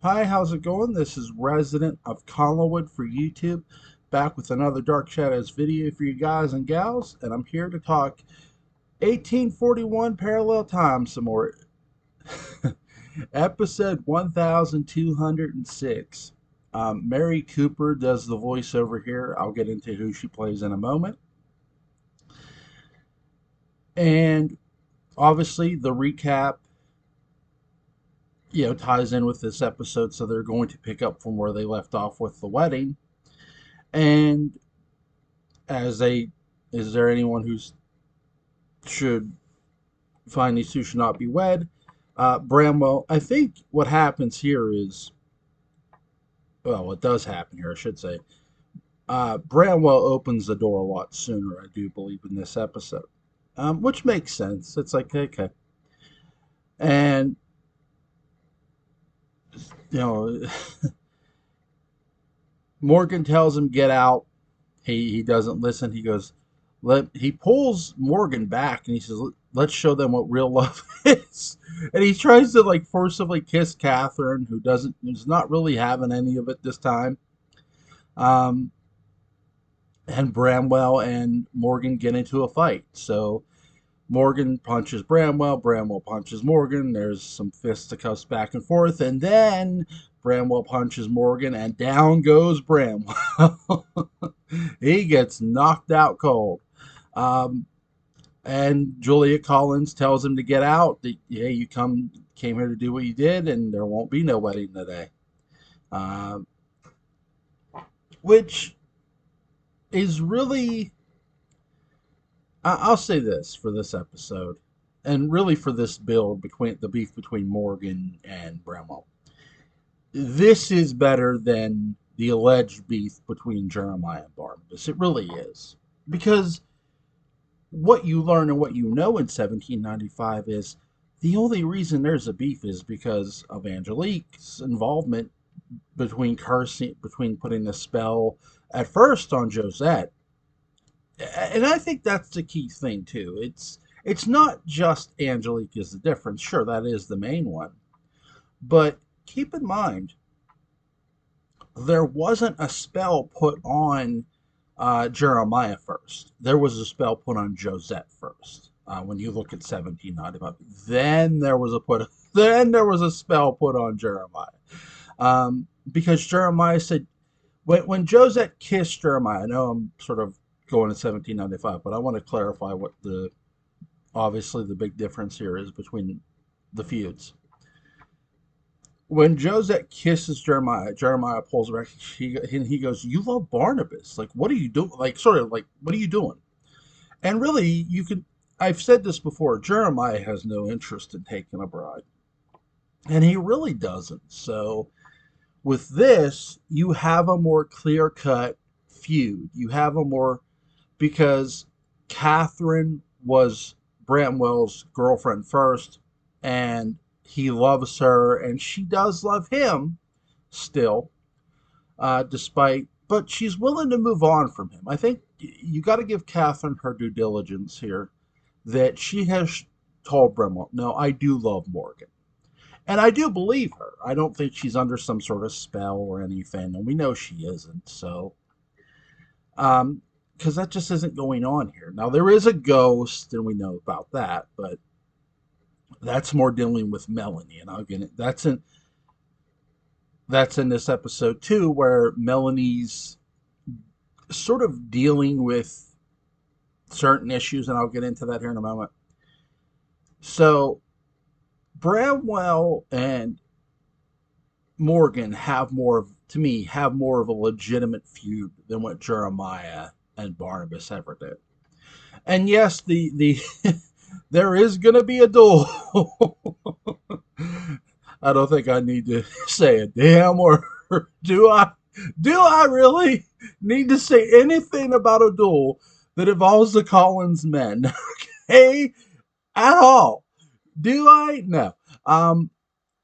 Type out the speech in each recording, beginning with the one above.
Hi, how's it going? This is Resident of Collinwood for YouTube, back with another Dark Shadows video for you guys and gals, and I'm here to talk 1841 Parallel Time some more. Episode 1206. Mary Cooper does the voiceover here. I'll get into who she plays in a moment. And obviously, the recap ties in with this episode, so they're going to pick up from where they left off with the wedding. And as they is there anyone who should find these two should not be wed? Bramwell, I think what happens here is, well, what does happen here, I should say. Bramwell opens the door a lot sooner, I do believe, in this episode, which makes sense. It's like, okay. And, you know, Morgan tells him, get out. He doesn't listen. He goes, he pulls Morgan back and he says, let's show them what real love is. And he tries to like forcibly kiss Catherine, who's not really having any of it this time. Um, and Bramwell and Morgan get into a fight. So Morgan punches Bramwell, Bramwell punches Morgan. There's some fisticuffs back and forth, and then Bramwell punches Morgan, and down goes Bramwell. He gets knocked out cold. Um, and Julia Collins tells him to get out. That, yeah, you came here to do what you did, and there won't be no wedding today. Uh, which is really, I'll say this for this episode, and really for this build between the beef between Morgan and Bramwell. This is better than the alleged beef between Jeremiah and Barnabas. It really is, because what you learn and what you know in 1795 is the only reason there's a beef is because of Angelique's involvement between putting the spell at first on Josette. And I think that's the key thing too. It's not just Angelique is the difference. Sure, that is the main one. But keep in mind, there wasn't a spell put on Jeremiah first. There was a spell put on Josette first. When you look at 1795, then there was a spell put on Jeremiah, because Jeremiah said when Josette kissed Jeremiah. I know I'm sort of going to 1795, but I want to clarify what obviously the big difference here is between the feuds. When Josette kisses Jeremiah, Jeremiah pulls back. He goes, "You love Barnabas. Like, what are you doing? Like, sort of like, what are you doing?" And really, you can. I've said this before. Jeremiah has no interest in taking a bride, and he really doesn't. So, with this, you have a more clear cut feud. You have a more because Catherine was Bramwell's girlfriend first, and he loves her, and she does love him still, but she's willing to move on from him. I think you got to give Catherine her due diligence here, that she has told Bramwell, no, I do love Morgan. And I do believe her. I don't think she's under some sort of spell or anything, and we know she isn't. So, because that just isn't going on here. Now there is a ghost, and we know about that, but that's more dealing with Melanie, and I'll get it. That's in this episode too, where Melanie's sort of dealing with certain issues, and I'll get into that here in a moment. So Bramwell and Morgan have more of a legitimate feud than what Jeremiah and Barnabas ever did. And yes, the there is gonna be a duel. I don't think I need to say a damn word. Do I? Do I really need to say anything about a duel that involves the Collins men? Okay, at all? Do I? No.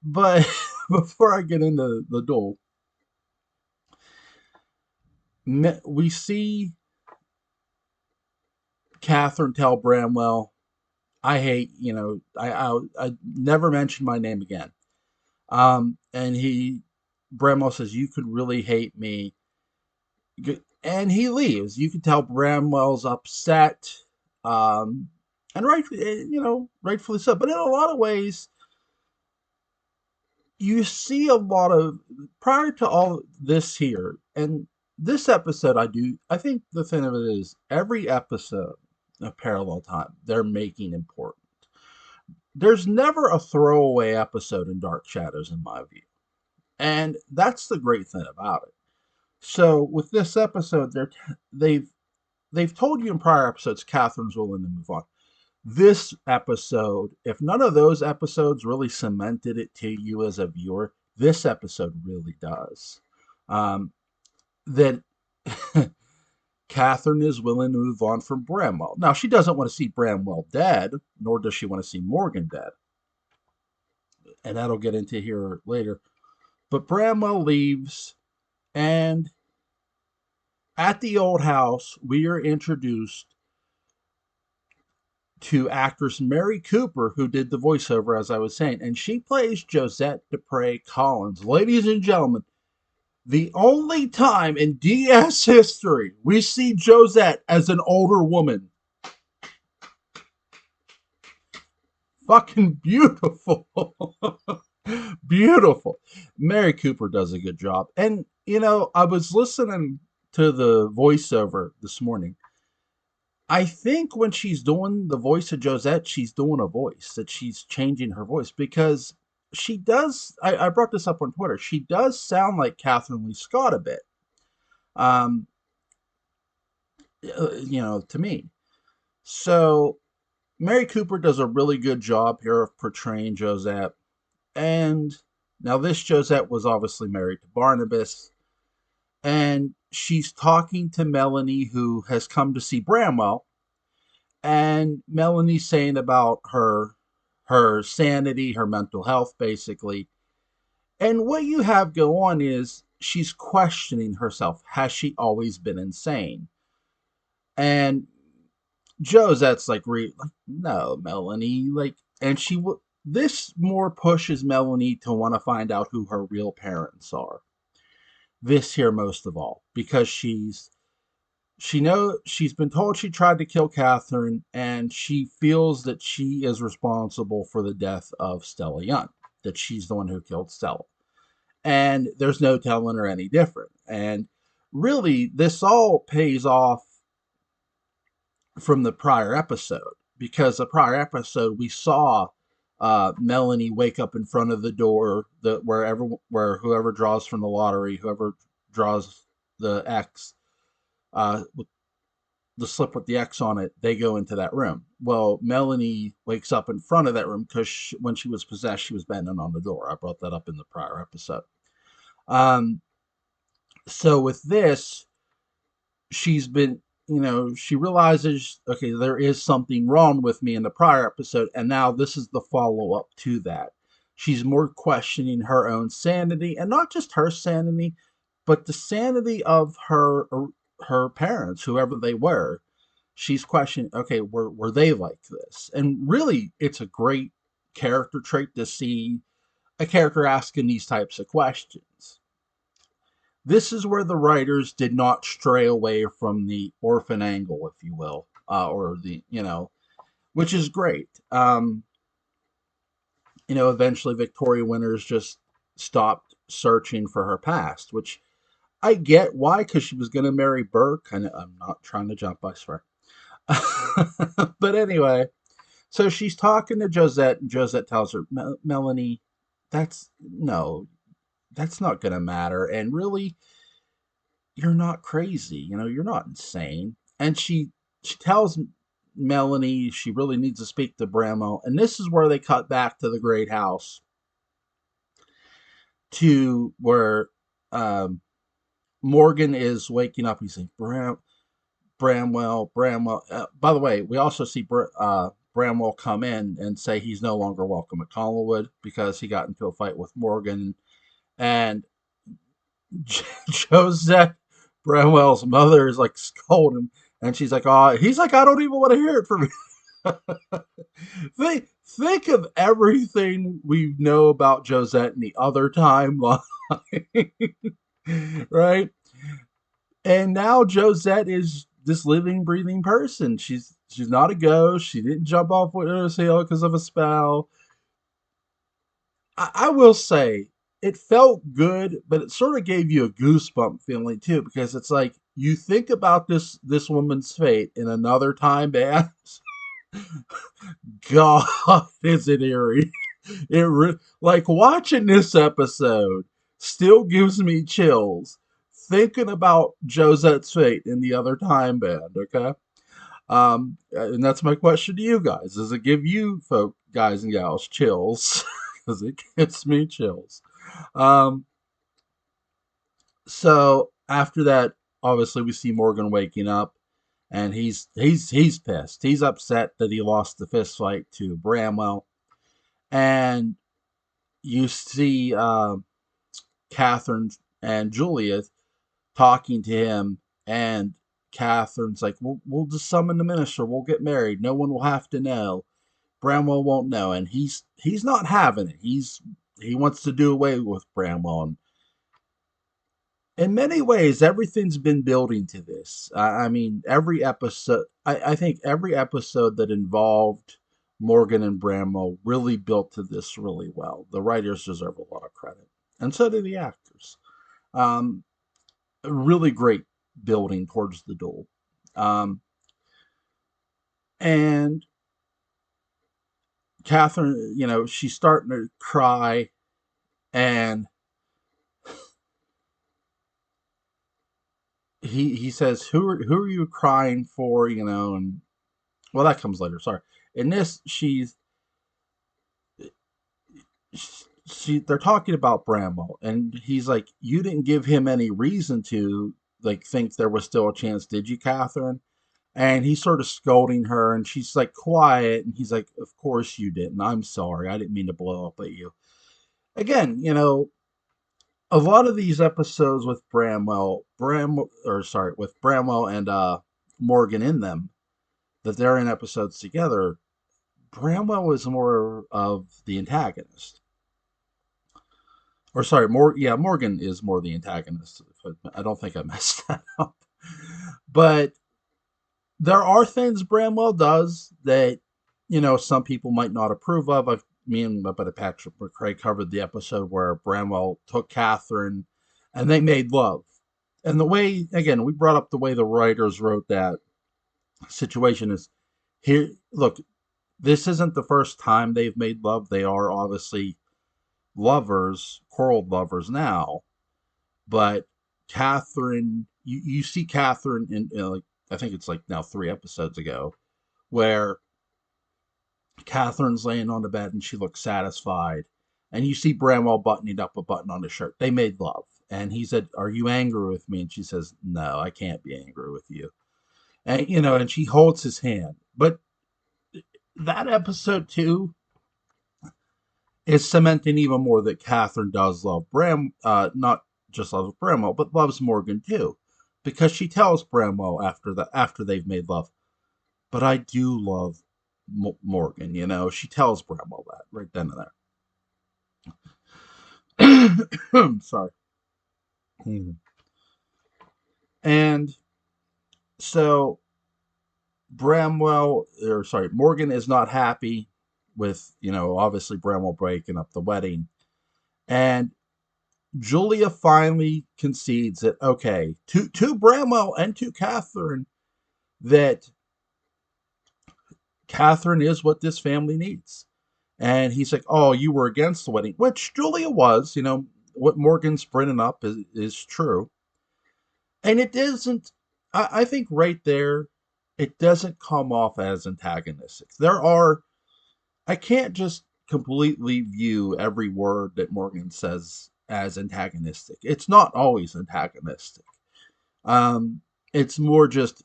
But before I get into the duel, we see Catherine tell Bramwell, "I hate I never mention my name again." And Bramwell says, "You could really hate me," and he leaves. You can tell Bramwell's upset, um, and rightfully so. But in a lot of ways, you see a lot of prior to all this here, and this episode. I think the thing of it is every episode of Parallel Time they're making important. There's never a throwaway episode in Dark Shadows, in my view, and that's the great thing about it. So with this episode, they've they've told you in prior episodes Catherine's willing to move on. This episode, if none of those episodes really cemented it to you as a viewer, this episode really does. Um, that Catherine is willing to move on from Bramwell. Now, she doesn't want to see Bramwell dead, nor does she want to see Morgan dead. And that'll get into here later. But Bramwell leaves, and at the old house, we are introduced to actress Mary Cooper, who did the voiceover, as I was saying, and she plays Josette Dupre Collins. Ladies and gentlemen, the only time in DS history we see Josette as an older woman. Fucking beautiful. Beautiful. Mary Cooper does a good job. And, I was listening to the voiceover this morning. I think when she's doing the voice of Josette, she's doing a voice, that she's changing her voice because she does. I brought this up on Twitter. She does sound like Catherine Lee Scott a bit, um, to me. So Mary Cooper does a really good job here of portraying Josette. And now this Josette was obviously married to Barnabas, and she's talking to Melanie, who has come to see Bramwell. And Melanie's saying about her sanity, her mental health, basically. And what you have go on is she's questioning herself. Has she always been insane? And Josette's like, no, Melanie, and this more pushes Melanie to want to find out who her real parents are. This here most of all, because she's been told she tried to kill Catherine, and she feels that she is responsible for the death of Stella Young, that she's the one who killed Stella. And there's no telling her any different. And really, this all pays off from the prior episode, because the prior episode we saw Melanie wake up in front of the door where whoever draws from the lottery, whoever draws the X, with the slip with the X on it, they go into that room. Well, Melanie wakes up in front of that room because when she was possessed, she was banging on the door. I brought that up in the prior episode. So with this, she's been, she realizes, okay, there is something wrong with me in the prior episode, and now this is the follow up to that. She's more questioning her own sanity, and not just her sanity, but the sanity of her parents, whoever they were. She's questioning, okay, were they like this? And really, it's a great character trait to see a character asking these types of questions. This is where the writers did not stray away from the orphan angle, if you will, or which is great. Eventually Victoria Winters just stopped searching for her past, which I get why, because she was going to marry Burke, and I'm not trying to jump, I swear. But anyway, so she's talking to Josette, and Josette tells her, Melanie, that's not going to matter. And really, you're not crazy. You're not insane. And she tells Melanie she really needs to speak to Bramwell. And this is where they cut back to the Great House, to where Morgan is waking up. He's saying, Bramwell. By the way, we also see Bramwell come in and say he's no longer welcome at Collinwood because he got into a fight with Morgan. And Josette, Bramwell's mother, is like scolding him, and she's like, "Oh," he's like, "I don't even want to hear it from you." Think of everything we know about Josette in the other timeline, right? And now Josette is this living, breathing person. She's not a ghost. She didn't jump off Widow's Hill because of a spell. I will say it felt good, but it sort of gave you a goosebump feeling too, because it's like you think about this woman's fate in another time band. God, is it eerie? Like watching this episode still gives me chills thinking about Josette's fate in the other time band. Okay, and that's my question to you guys: does it give you folk, guys and gals, chills? Because it gives me chills. Um, so after that, obviously we see Morgan waking up, and he's pissed. He's upset that he lost the fist fight to Bramwell, and you see Catherine and Julia talking to him, and Catherine's like, we'll just summon the minister. We'll get married. No one will have to know. Bramwell won't know, and he's not having it. He wants to do away with Bramwell. And in many ways, everything's been building to this. I mean, every episode. I think every episode that involved Morgan and Bramwell really built to this really well. The writers deserve a lot of credit, and so do the actors. Um, really great building towards the duel. Um, and Catherine, she's starting to cry, and he says, "Who are you crying for?" And well, that comes later. Sorry. In this, they're talking about Bramwell, and he's like, "You didn't give him any reason to like think there was still a chance, did you, Catherine?" And he's sort of scolding her, and she's like quiet, and he's like, "Of course you didn't. I'm sorry. I didn't mean to blow up at you." Again, a lot of these episodes with with Bramwell and Morgan in them, that they're in episodes together. Bramwell is more of the antagonist, or sorry, Morgan is more the antagonist. I don't think I messed that up, but there are things Bramwell does that some people might not approve of. Me and my buddy Patrick McCray covered the episode where Bramwell took Catherine, and they made love. And the way, again, we brought up the way the writers wrote that situation is here. Look, this isn't the first time they've made love. They are obviously lovers, quarreled lovers now, but Catherine, you see Catherine in, like, I think it's like now 3 episodes ago, where Catherine's laying on the bed and she looks satisfied, and you see Bramwell buttoning up a button on his shirt. They made love, and he said, "Are you angry with me?" And she says, "No, I can't be angry with you." And and she holds his hand. But that episode too is cementing even more that Catherine does love not just loves Bramwell, but loves Morgan too, because she tells Bramwell after they've made love, "But I do love Morgan." She tells Bramwell that right then and there. Sorry. And so Morgan is not happy with, obviously Bramwell breaking up the wedding. And Julia finally concedes that, okay, to Bramwell and to Catherine, that Catherine is what this family needs. And he's like, "Oh, you were against the wedding," which Julia was. What Morgan's bringing up is true. And it isn't, I think right there, it doesn't come off as antagonistic. I can't just completely view every word that Morgan says as antagonistic. It's not always antagonistic. Um, it's more just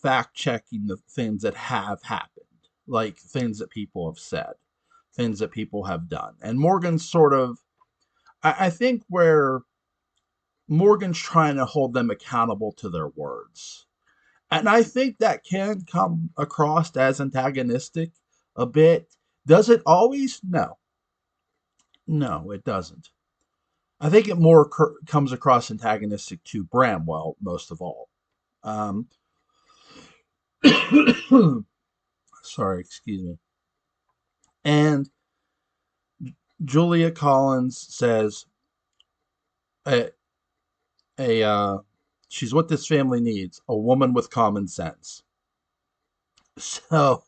fact checking the things that have happened, like things that people have said, things that people have done. And Morgan's sort of, I think, where Morgan's trying to hold them accountable to their words. And I think that can come across as antagonistic a bit, Does it always? No. No, it doesn't. I think it more comes across antagonistic to Bramwell most of all. Um, sorry, excuse me. And Julia Collins says a, a she's what this family needs, a woman with common sense. So,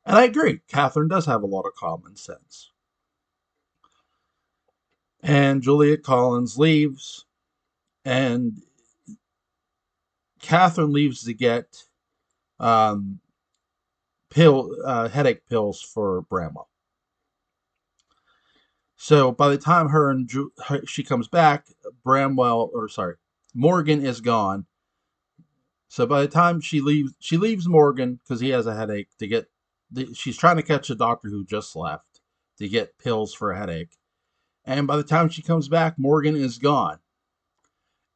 and I agree, Catherine does have a lot of common sense. And Julia Collins leaves, and Catherine leaves to get um, headache pills for Bramwell. So by the time she comes back, Morgan is gone. So by the time she leaves Morgan because he has a headache to get. She's trying to catch a doctor who just left to get pills for a headache, and by the time she comes back, Morgan is gone.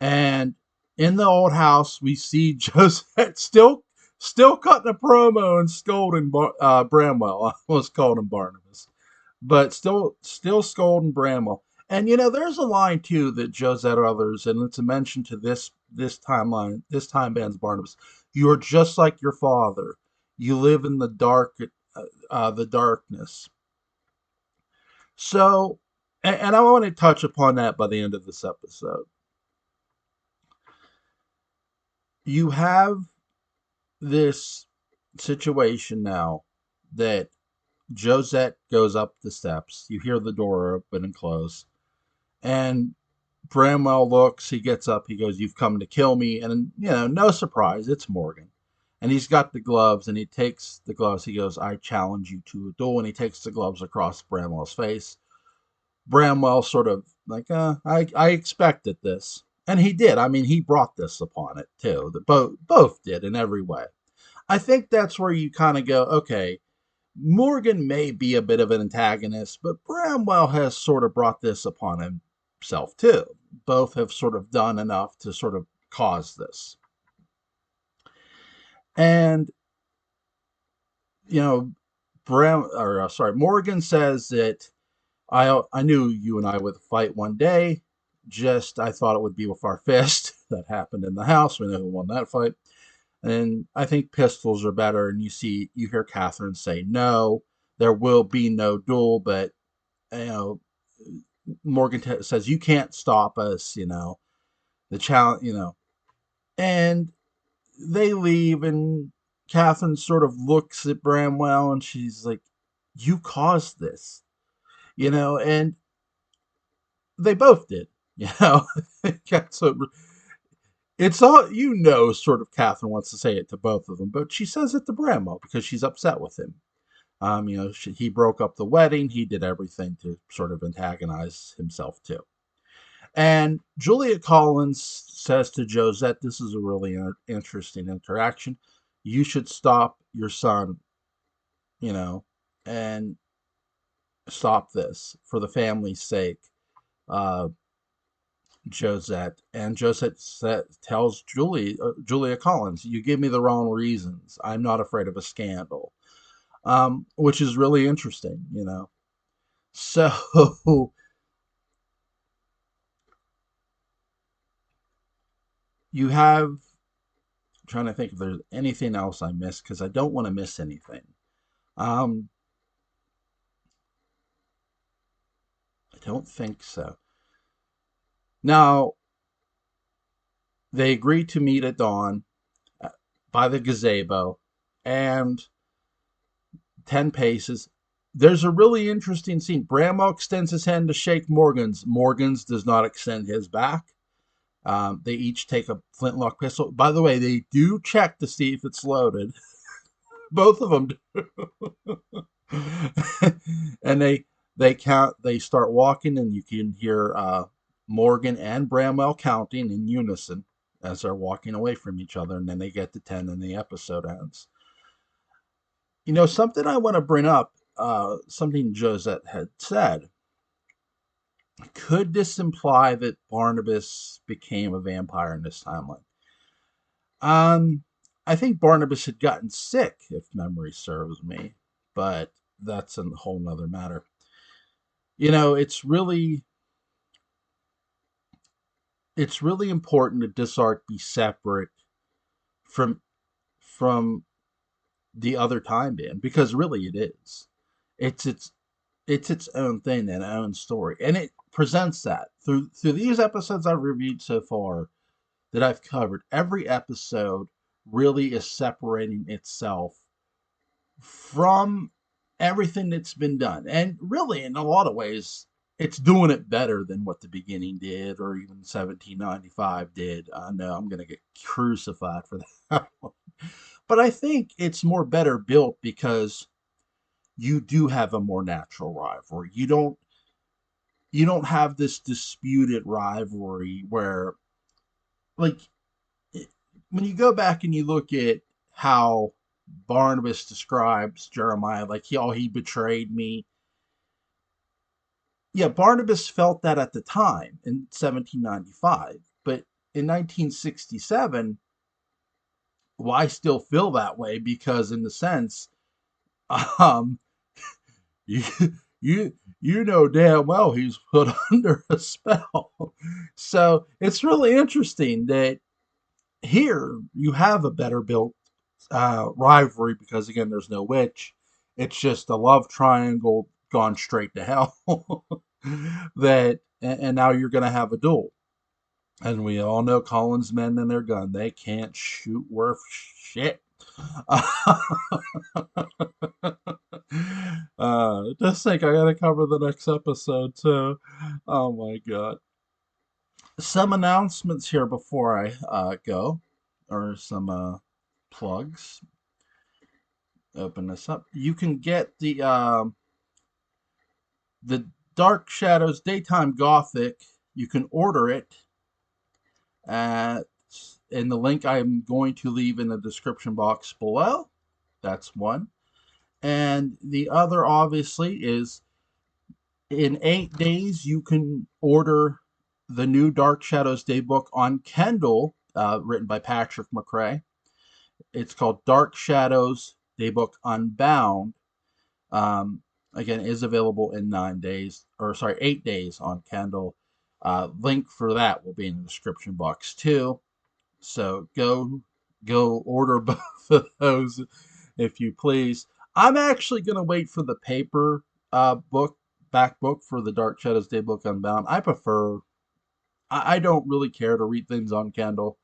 And in the old house, we see Josette still cutting a promo and scolding Bramwell. I almost called him Barnabas, but still scolding Bramwell. And there's a line too that Josette utters, and it's a mention to this timeline, this time band's Barnabas. You are just like your father. You live in the darkness. So, and I want to touch upon that by the end of this episode. You have this situation now that Josette goes up the steps. You hear the door open and close. And Bramwell looks, he gets up, he goes, "You've come to kill me." And, no surprise, it's Morgan. And he's got the gloves, and he takes the gloves. He goes, "I challenge you to a duel." And he takes the gloves across Bramwell's face. Bramwell sort of like, I expected this. And he did. I mean, he brought this upon it, too. Both did in every way. I think that's where you kind of go, okay, Morgan may be a bit of an antagonist, but Bramwell has sort of brought this upon himself too. Both have sort of done enough to sort of cause this. And Morgan says that I knew you and I would fight one day. Just I thought it would be with our fist. That happened in the house. We know who won that fight. And I think pistols are better. And you hear Catherine say, "No, there will be no duel." But you know, Morgan says, "You can't stop us." The challenge. And they leave, and Catherine sort of looks at Bramwell, and she's like, "You caused this," and they both did. So it's all sort of Catherine wants to say it to both of them, but she says it to Bramwell because she's upset with him. He broke up the wedding. He did everything to sort of antagonize himself too. And Julia Collins says to Josette, "This is a really interesting interaction. You should stop your son, and stop this for the family's sake." Uh, Josette, and Josette tells Julia Collins, "You give me the wrong reasons. I'm not afraid of a scandal," which is really interesting. So you have. I'm trying to think if there's anything else I missed because I don't want to miss anything. Um, I don't think so. Now they agree to meet at dawn by the gazebo, and 10 paces. There's a really interesting scene. Bramwell extends his hand to shake Morgan's. Morgan's does not extend his back. They each take a flintlock pistol. By the way, they do check to see if it's loaded. Both of them do. And they count. They start walking, and you can hear Morgan and Bramwell counting in unison as they're walking away from each other. And then they get to 10, and the episode ends. Something I want to bring up. Something Josette had said. Could this imply that Barnabas became a vampire in this timeline? I think Barnabas had gotten sick, if memory serves me, but that's a whole nother matter. You know, it's really important that this arc be separate from from the other time band, because really it is. It's its it's its own thing and own story, and it presents that through these episodes I've reviewed so far that I've covered. Every episode really is separating itself from everything that's been done, and really, in a lot of ways, it's doing it better than what the beginning did, or even 1795 did. I know I'm going to get crucified for that one. But I think it's more better built because you do have a more natural rivalry. You don't have this disputed rivalry where, like, when you go back and you look at how Barnabas describes Jeremiah, like he betrayed me. Yeah, Barnabas felt that at the time in 1795, but in 1967, well, I still feel that way because, in the sense, um, you you know damn well he's put under a spell. So it's really interesting that here you have a better built rivalry because, again, there's no witch. It's just a love triangle gone straight to hell. And now you're going to have a duel. And we all know Collins' men and their gun. They can't shoot worth shit. Just think I gotta cover the next episode too. Oh my god. Some announcements here before I go, or some plugs. Open this up. You can get the Dark Shadows Daytime Gothic. You can order it at in the link I'm going to leave in the description box below. That's one. And the other, obviously, is in 8 days you can order the new Dark Shadows Daybook on Kindle, written by Patrick McRae. It's called Dark Shadows Daybook Unbound. Um, Again, is available in 9 days, or sorry, 8 days on Kindle. Link for that will be in the description box too. So go order both of those if you please. I'm actually gonna wait for the paper book back book for the Dark Shadows Daybook Unbound. I don't really care to read things on Kindle.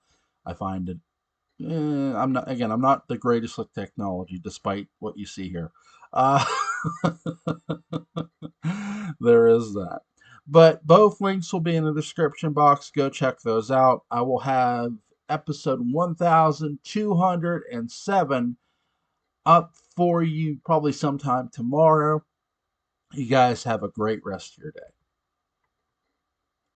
I find it I'm not the greatest with technology, despite what you see here. Uh, there is that. But both links will be in the description box. Go check those out. I will have episode 1207 up for you probably sometime tomorrow. You guys have a great rest of your day.